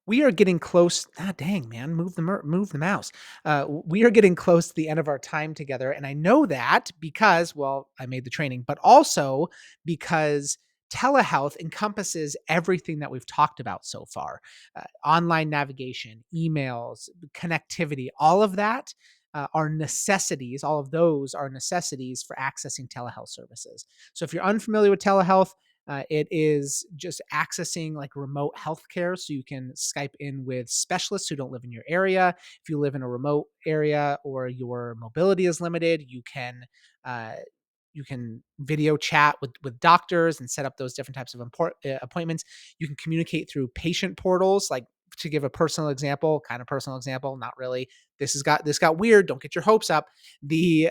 We are getting close. Ah, dang, man, move the mouse. We are getting close to the end of our time together, and I know that because, well, I made the training, but also because telehealth encompasses everything that we've talked about so far: online navigation, emails, connectivity, all of that. Are necessities, all of those are necessities for accessing telehealth services. So, if you're unfamiliar with telehealth, it is just accessing like remote healthcare. So you can Skype in with specialists who don't live in your area. If you live in a remote area or your mobility is limited, uh, you can video chat with doctors and set up those different types of appointments. You can communicate through patient portals, like to give a personal example, kind of personal example, not really. This got weird. Don't get your hopes up. The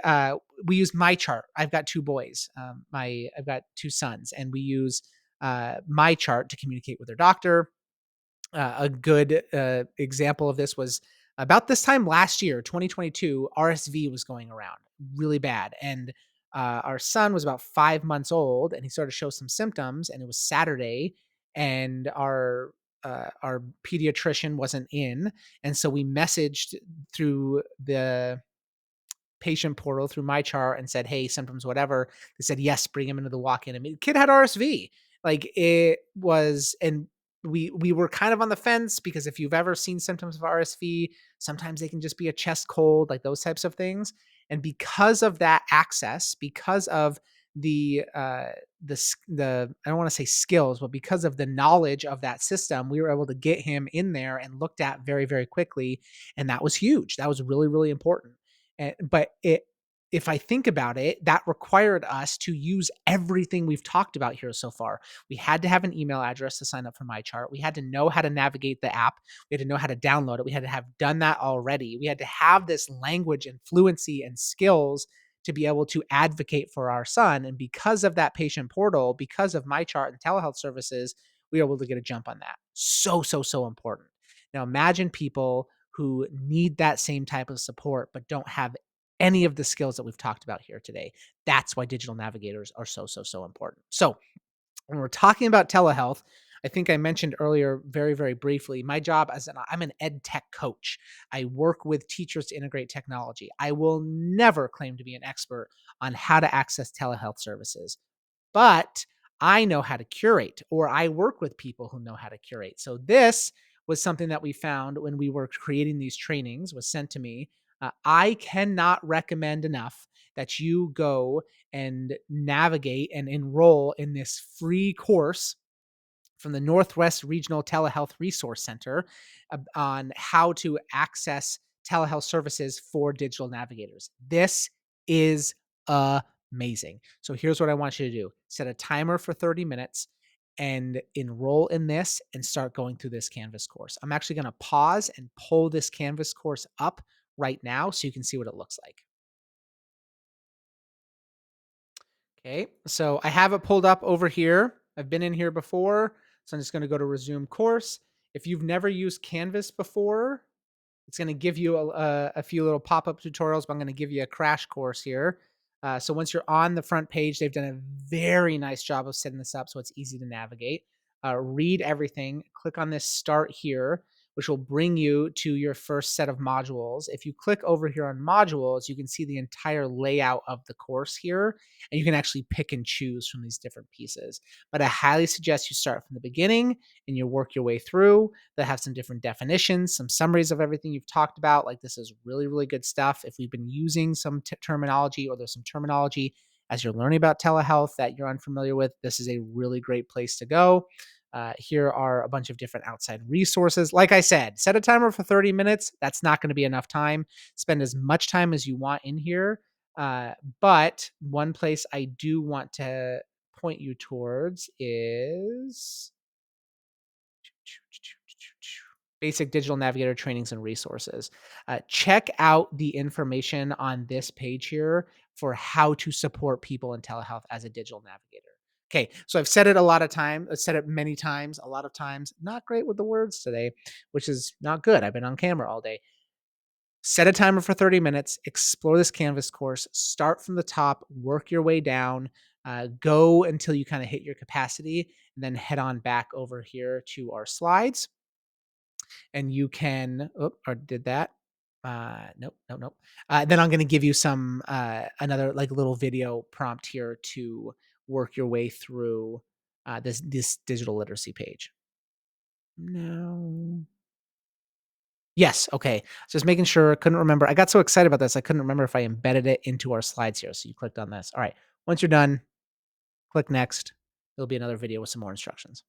We use my chart. I've got two boys. I've got two sons, and we use my chart to communicate with their doctor. A good example of this was about this time last year, 2022. RSV was going around really bad, and our son was about 5 months old, and he started to show some symptoms. And it was Saturday, and our pediatrician wasn't in, and so we messaged through the patient portal through my chart and said, "Hey, symptoms, whatever." They said, "Yes, bring him into the walk-in." I mean, the kid had RSV. Like it was, and we were kind of on the fence because if you've ever seen symptoms of RSV, sometimes they can just be a chest cold, like those types of things. And because of that access, because of the I don't want to say skills, but because of the knowledge of that system, we were able to get him in there and looked at very, very quickly, and that was huge. That was really, really important. But if I think about it, that required us to use everything we've talked about here so far. We had to have an email address to sign up for MyChart. We had to know how to navigate the app. We had to know how to download it. We had to have done that already. We had to have this language and fluency and skills to be able to advocate for our son. And because of that patient portal, because of MyChart and telehealth services, we were able to get a jump on that. So, so, so important. Now imagine people who need that same type of support but don't have any of the skills that we've talked about here today. That's why digital navigators are so, so, so important. So, when we're talking about telehealth, I think I mentioned earlier very, very briefly, my job I'm an ed tech coach. I work with teachers to integrate technology. I will never claim to be an expert on how to access telehealth services, but I know how to curate, or I work with people who know how to curate. So this was something that we found when we were creating these trainings, was sent to me. I cannot recommend enough that you go and navigate and enroll in this free course from the Northwest Regional Telehealth Resource Center on how to access telehealth services for digital navigators. This is amazing. So here's what I want you to do: set a timer for 30 minutes and enroll in this and start going through this Canvas course. I'm actually going to pause and pull this Canvas course up right now so you can see what it looks like. Okay, so I have it pulled up over here. I've been in here before, so I'm just going to go to resume course. If you've never used Canvas before, it's going to give you a few little pop-up tutorials, but I'm going to give you a crash course here. So once you're on the front page, they've done a very nice job of setting this up so it's easy to navigate. Read everything. Click on this start here, which will bring you to your first set of modules. If you click over here on modules, you can see the entire layout of the course here, and you can actually pick and choose from these different pieces. But I highly suggest you start from the beginning and you work your way through. They have some different definitions, some summaries of everything you've talked about. Like, this is really, really good stuff. If we've been using some terminology, or there's some terminology as you're learning about telehealth that you're unfamiliar with, this is a really great place to go. Here are a bunch of different outside resources. Like I said, set a timer for 30 minutes. That's not going to be enough time. Spend as much time as you want in here. Uh, but one place I do want to point you towards is basic digital navigator trainings and resources. Check out the information on this page here for how to support people in telehealth as a digital navigator. Okay, so I've said it a lot of times. I've said it many times, a lot of times. Not great with the words today, which is not good. I've been on camera all day. Set a timer for 30 minutes, explore this Canvas course, start from the top, work your way down, go until you kind of hit your capacity, and then head on back over here to our slides. and you can oop, or did that? Nope, nope, nope. Then I'm gonna give you some, another, like, little video prompt here to work your way through, this digital literacy page. No. Yes, okay. Just making sure, couldn't remember. I got so excited about this, I couldn't remember if I embedded it into our slides here, so you clicked on this. Alright, once you're done, click next. There'll be another video with some more instructions.